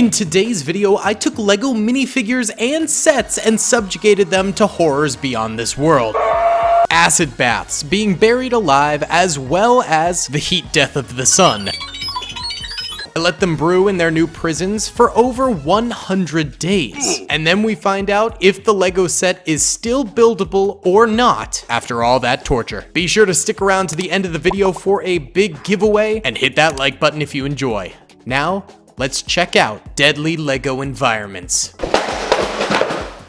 In today's video, I took LEGO minifigures and sets and subjugated them to horrors beyond this world. Acid baths, being buried alive, as well as the heat death of the sun. I let them brew in their new prisons for over 100 days. And then we find out if the LEGO set is still buildable or not after all that torture. Be sure to stick around to the end of the video for a big giveaway and hit that like button if you enjoy. Now, let's check out deadly LEGO environments.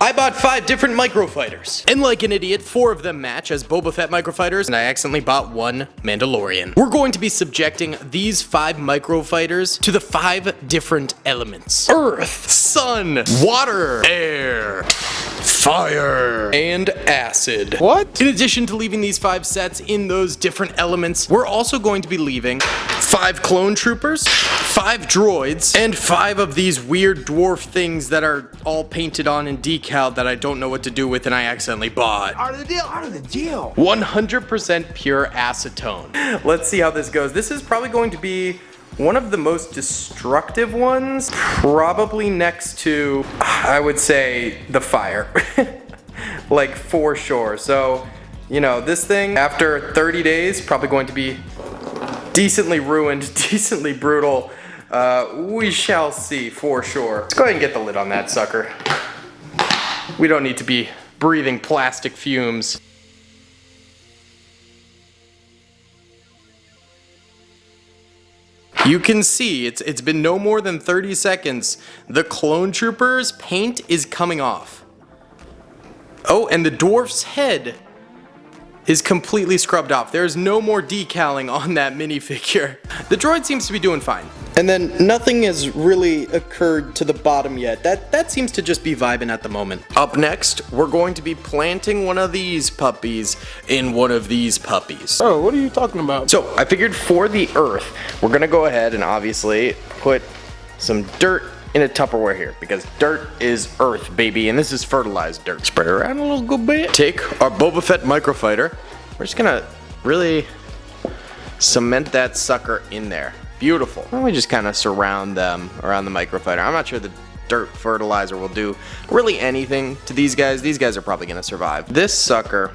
I bought 5 different microfighters. And like an idiot, 4 of them match as Boba Fett microfighters, and I accidentally bought 1 Mandalorian. We're going to be subjecting these 5 microfighters to the 5 different elements: Earth, Sun, Water, Air, Fire, and Acid. What? In addition to leaving these 5 sets in those different elements, we're also going to be leaving 5 clone troopers, 5 droids, and 5 of these weird dwarf things that are all painted on and decaled that I don't know what to do with and I accidentally bought. Out of the deal, out of the deal. 100% pure acetone. Let's see how this goes. This is probably going to be one of the most destructive ones, probably next to, I would say, the fire. Like, for sure. So, you know, this thing, after 30 days, probably going to be decently ruined, decently brutal. We shall see, for sure. Let's go ahead and get the lid on that sucker. We don't need to be breathing plastic fumes. You can see it's been no more than 30 seconds. The clone trooper's paint is coming off. Oh, and the dwarf's head is completely scrubbed off. There's no more decaling on that minifigure. The droid seems to be doing fine. And then nothing has really occurred to the bottom yet. That seems to just be vibing at the moment. Up next, we're going to be planting one of these puppies in one of these puppies. Oh, what are you talking about? So I figured for the Earth, we're gonna go ahead and obviously put some dirt in a Tupperware here, because dirt is Earth, baby, and this is fertilized dirt. Spread it around a little good bit. Take our Boba Fett microfighter. We're just gonna really cement that sucker in there. Beautiful. Why don't we just kind of surround them around the microfighter? I'm not sure the dirt fertilizer will do really anything to these guys. These guys are probably gonna survive. This sucker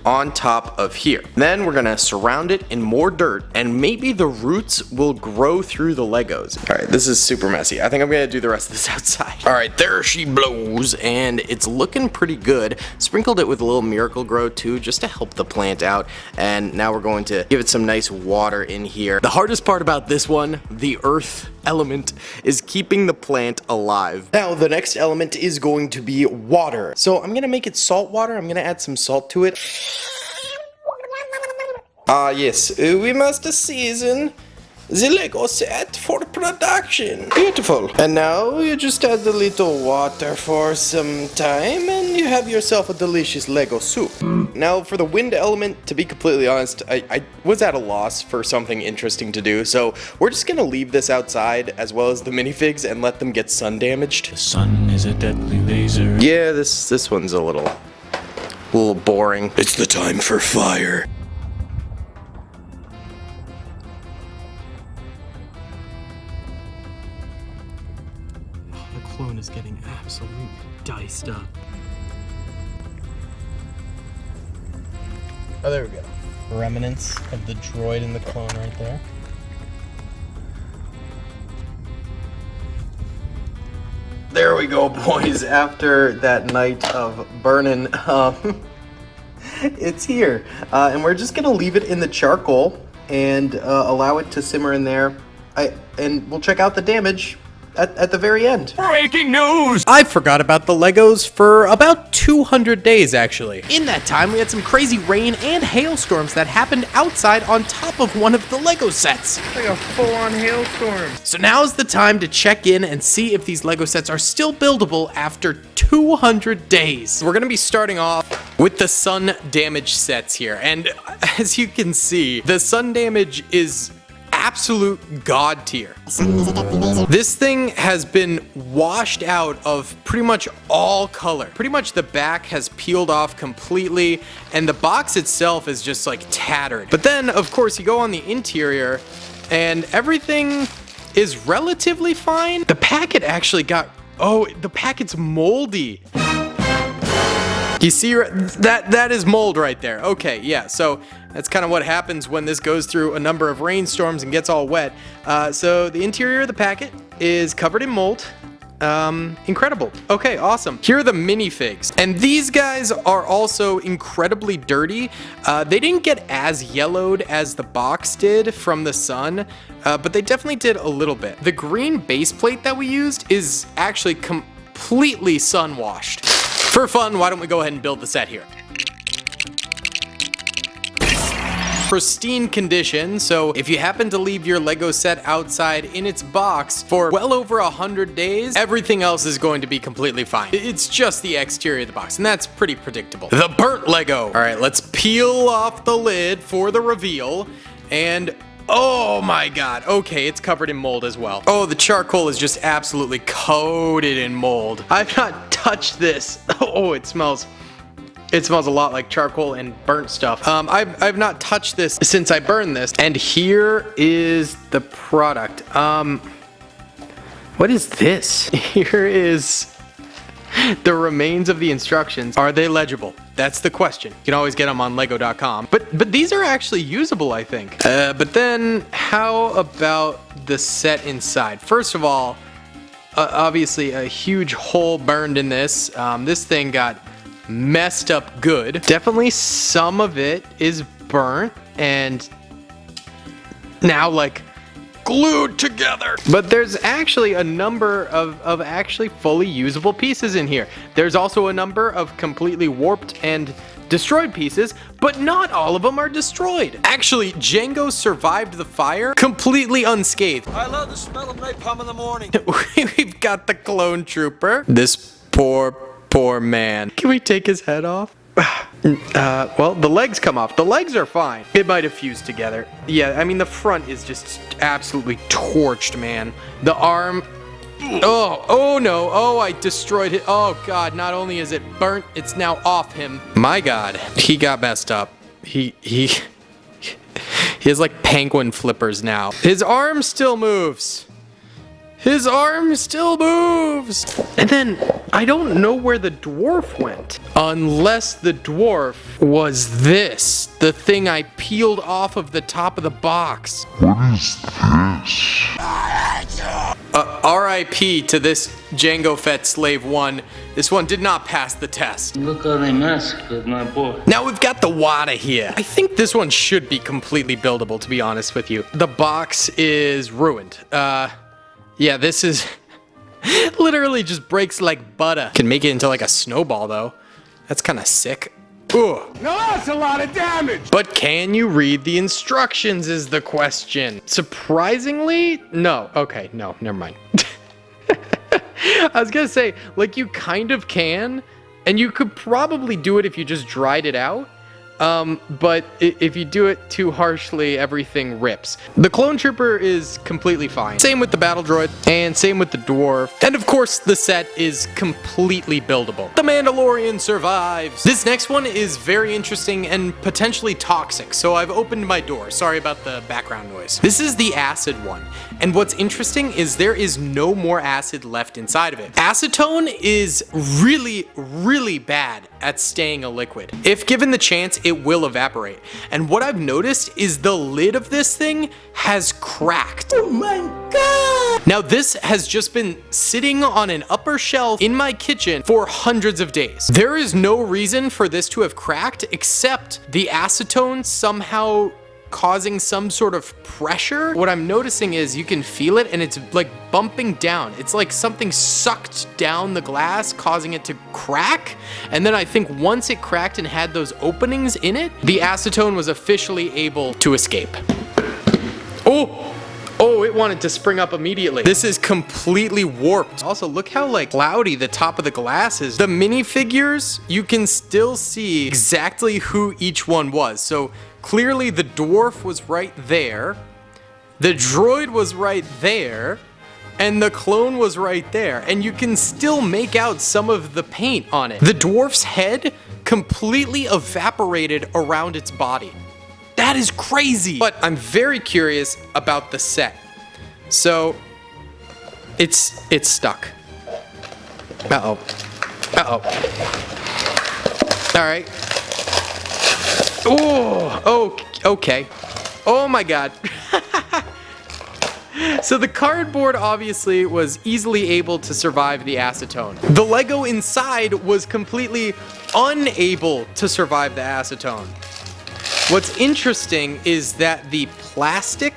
on top of here. Then we're gonna surround it in more dirt, and maybe the roots will grow through the Legos. All right, this is super messy. I think I'm gonna do the rest of this outside. All right, there she blows, and it's looking pretty good. Sprinkled it with a little Miracle Grow too, just to help the plant out. And now we're going to give it some nice water in here. The hardest part about this one, the earth element, is keeping the plant alive. Now, the next element is going to be water. So I'm gonna make it salt water. I'm gonna add some salt to it. Ah yes, we must season the LEGO set for production. Beautiful. And now you just add a little water for some time and you have yourself a delicious LEGO soup. Now for the wind element, to be completely honest, I was at a loss for something interesting to do, so we're just gonna leave this outside as well as the minifigs and let them get sun damaged. The sun is a deadly laser. Yeah, this one's a little boring. It's the time for fire. The clone is getting absolutely diced up. Oh, there we go. Remnants of the droid and the clone right there. There we go, boys. After that night of burning, it's here. And we're just gonna leave it in the charcoal and allow it to simmer in there. And we'll check out the damage at the very end. Breaking news! I forgot about the Legos for about 200 days, actually. In that time, we had some crazy rain and hailstorms that happened outside on top of one of the Lego sets. Like a full-on hailstorm. So now's the time to check in and see if these Lego sets are still buildable after 200 days. We're gonna be starting off with the sun damage sets here. And as you can see, the sun damage is absolute god tier. This thing has been washed out of pretty much all color. Pretty much the back has peeled off completely and the box itself is just like tattered. But then of course you go on the interior and everything is relatively fine. The packet actually got, oh, the packet's moldy. You see, that is mold right there. Okay, yeah, so that's kind of what happens when this goes through a number of rainstorms and gets all wet. So the interior of the packet is covered in mold. Incredible. Okay, awesome. Here are the minifigs. And these guys are also incredibly dirty. They didn't get as yellowed as the box did from the sun, but they definitely did a little bit. The green base plate that we used is actually completely sun washed. For fun, why don't we go ahead and build the set here? Pristine condition, so if you happen to leave your LEGO set outside in its box for well over 100 days, everything else is going to be completely fine. It's just the exterior of the box, and that's pretty predictable. The burnt LEGO. All right, let's peel off the lid for the reveal, and oh my god, okay, it's covered in mold as well. Oh, the charcoal is just absolutely coated in mold. I've not touched this. Oh, it smells a lot like charcoal and burnt stuff. I've not touched this since I burned this. And here is the product. What is this? Here is the remains of the instructions. Are they legible? That's the question. You can always get them on lego.com. But these are actually usable, I think. But then how about the set inside? First of all, obviously a huge hole burned in this. This thing got messed up good. Definitely some of it is burnt and now like glued together. But there's actually a number of actually fully usable pieces in here. There's also a number of completely warped and destroyed pieces, but not all of them are destroyed. Actually, Django survived the fire completely unscathed. I love the smell of napalm in the morning. We've got the clone trooper. This poor man. Can we take his head off? Well, the legs come off. The legs are fine. It might have fused together. Yeah, I mean, the front is just absolutely torched, man. The arm... Oh no. Oh, I destroyed it. Oh god, not only is it burnt, it's now off him. My god, he got messed up. He has like penguin flippers now. His arm still moves. His arm still moves. And then I don't know where the dwarf went. Unless the dwarf was this, the thing I peeled off of the top of the box. What is this? R.I.P. to this Django Fett Slave 1. This one did not pass the test. Look how they massacred my boy. Now we've got the Wada here. I think this one should be completely buildable, to be honest with you. The box is ruined. Yeah, this is literally just breaks like butter. Can make it into like a snowball though. That's kind of sick. Ugh. No, that's a lot of damage. But can you read the instructions is the question. Surprisingly, no. Okay, no, never mind. I was gonna say, like, you kind of can, and you could probably do it if you just dried it out. But if you do it too harshly, everything rips. The clone trooper is completely fine. Same with the battle droid, and same with the dwarf. And of course, the set is completely buildable. The Mandalorian survives. This next one is very interesting and potentially toxic, so I've opened my door. Sorry about the background noise. This is the acid one. And what's interesting is there is no more acid left inside of it. Acetone is really, really bad at staying a liquid. If given the chance, it will evaporate. And what I've noticed is the lid of this thing has cracked. Oh my god! Now this has just been sitting on an upper shelf in my kitchen for hundreds of days. There is no reason for this to have cracked except the acetone somehow causing some sort of pressure. What I'm noticing is you can feel it and it's like bumping down. It's like something sucked down the glass, causing it to crack. And then I think once it cracked and had those openings in it, the acetone was officially able to escape. Oh, it wanted to spring up immediately. This is completely warped. Also, look how like cloudy the top of the glass is. The minifigures, you can still see exactly who each one was. So clearly the dwarf was right there, the droid was right there, and the clone was right there. And you can still make out some of the paint on it. The dwarf's head completely evaporated around its body. That is crazy. But I'm very curious about the set. So it's stuck. Uh-oh. Uh-oh. All right. Oh, okay. Oh my God. So the cardboard obviously was easily able to survive the acetone. The Lego inside was completely unable to survive the acetone. What's interesting is that the plastic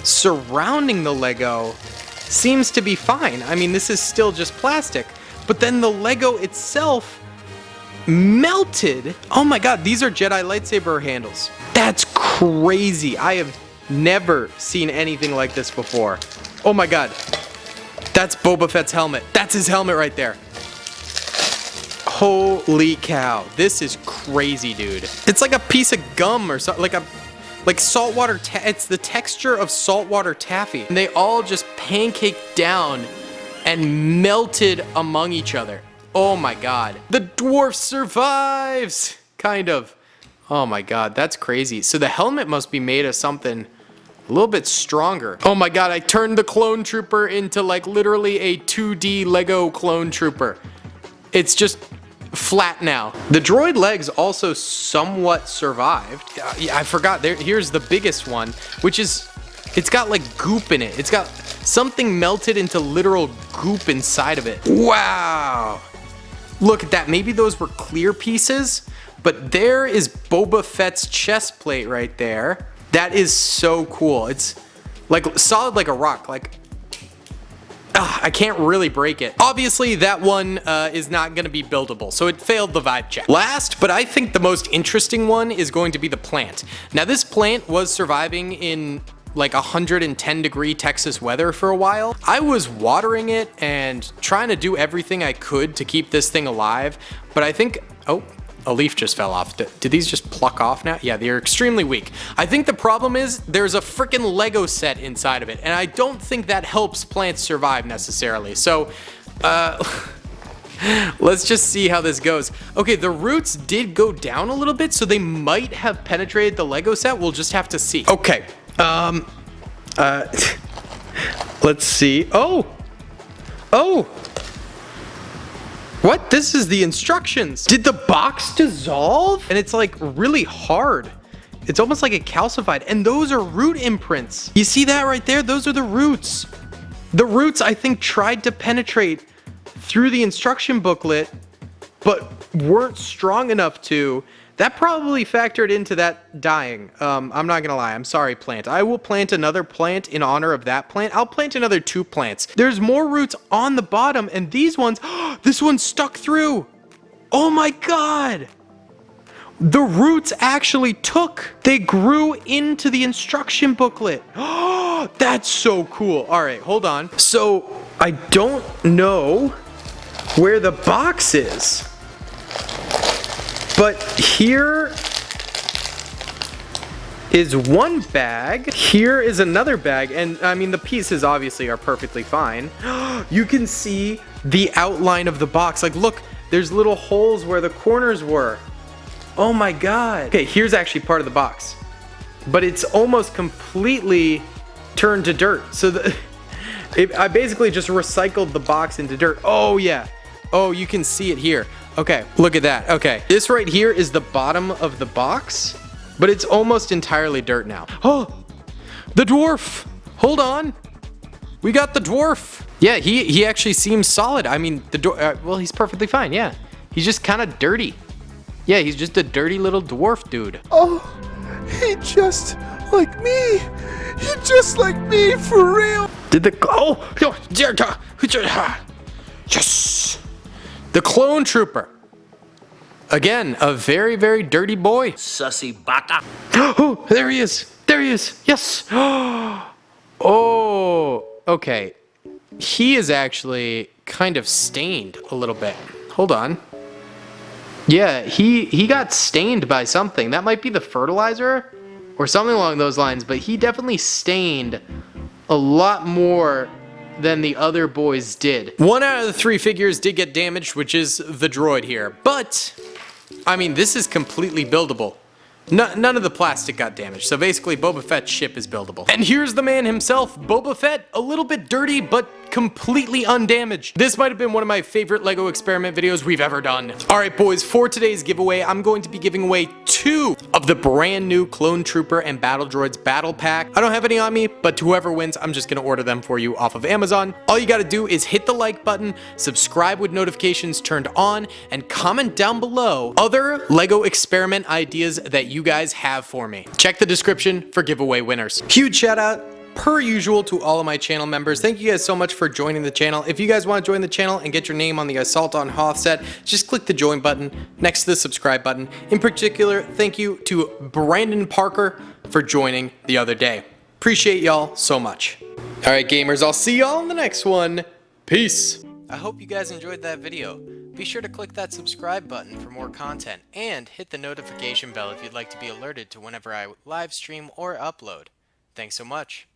surrounding the Lego seems to be fine. I mean, this is still just plastic, but then the Lego itself melted. Oh my God, these are Jedi lightsaber handles. That's crazy. I have never seen anything like this before. Oh my God, that's Boba Fett's helmet. That's his helmet right there. Holy cow, this is crazy, dude. It's like a piece of gum or something, like saltwater, it's the texture of saltwater taffy. And they all just pancaked down and melted among each other. Oh my God. The dwarf survives, kind of. Oh my God, that's crazy. So the helmet must be made of something a little bit stronger. Oh my God, I turned the clone trooper into like literally a 2D Lego clone trooper. It's just flat now. The droid legs also somewhat survived. Yeah, I forgot. Here's the biggest one, which is, it's got like goop in it. It's got something melted into literal goop inside of it. Wow. Look at that. Maybe those were clear pieces, but there is Boba Fett's chest plate right there. That is so cool. It's like solid like a rock. Like, I can't really break it. Obviously, that one is not gonna be buildable, so it failed the vibe check. Last, but I think the most interesting one is going to be the plant. Now, this plant was surviving in like 110-degree Texas weather for a while. I was watering it and trying to do everything I could to keep this thing alive, but I think, oh, a leaf just fell off. Did these just pluck off now? Yeah, they're extremely weak. I think the problem is there's a freaking Lego set inside of it, and I don't think that helps plants survive necessarily. So, let's just see how this goes. Okay, the roots did go down a little bit, so they might have penetrated the Lego set. We'll just have to see. Okay, let's see. Oh! What? This is the instructions. Did the box dissolve? And it's like really hard. It's almost like it calcified. And those are root imprints. You see that right there? Those are the roots. The roots, I think, tried to penetrate through the instruction booklet, but weren't strong enough to. That probably factored into that dying. I'm not gonna lie, I'm sorry, plant. I will plant another plant in honor of that plant. I'll plant another 2 plants. There's more roots on the bottom, and these ones, this one stuck through. Oh my God. The roots actually took. They grew into the instruction booklet. Oh, that's so cool. All right, hold on. So I don't know where the box is, but here is one bag. Here is another bag. And I mean, the pieces obviously are perfectly fine. You can see the outline of the box. Like, look, there's little holes where the corners were. Oh my God. Okay, here's actually part of the box, but it's almost completely turned to dirt. So I basically just recycled the box into dirt. Oh yeah. Oh, you can see it here. Okay, look at that. Okay, this right here is the bottom of the box, but it's almost entirely dirt now. Oh, the dwarf. Hold on. We got the dwarf. Yeah, he actually seems solid. I mean, well, he's perfectly fine. Yeah, he's just kind of dirty. Yeah, he's just a dirty little dwarf dude. Oh, he just like me. He just like me for real. Did the yes, the clone trooper. Again, a very, very dirty boy. Sussy bata. Oh, there he is. There he is. Yes. Oh, okay. He is actually kind of stained a little bit. Hold on. Yeah, he got stained by something. That might be the fertilizer or something along those lines, but he definitely stained a lot more than the other boys did. 1 out of the 3 figures did get damaged, which is the droid here. But, I mean, this is completely buildable. None of the plastic got damaged, so basically Boba Fett's ship is buildable. And here's the man himself, Boba Fett, a little bit dirty, but completely undamaged. This might have been one of my favorite LEGO experiment videos we've ever done. Alright boys, for today's giveaway, I'm going to be giving away 2 of the brand new Clone Trooper and Battle Droids Battle Pack. I don't have any on me, but to whoever wins, I'm just gonna order them for you off of Amazon. All you gotta do is hit the like button, subscribe with notifications turned on, and comment down below other LEGO experiment ideas that you guys have for me. Check the description for giveaway winners. Huge shout out, per usual, to all of my channel members. Thank you guys so much for joining the channel. If you guys want to join the channel and get your name on the Assault on Hoth set, just click the join button next to the subscribe button. In particular, thank you to Brandon Parker for joining the other day. Appreciate y'all so much. Alright gamers, I'll see y'all in the next one. Peace. I hope you guys enjoyed that video. Be sure to click that subscribe button for more content and hit the notification bell if you'd like to be alerted to whenever I live stream or upload. Thanks so much.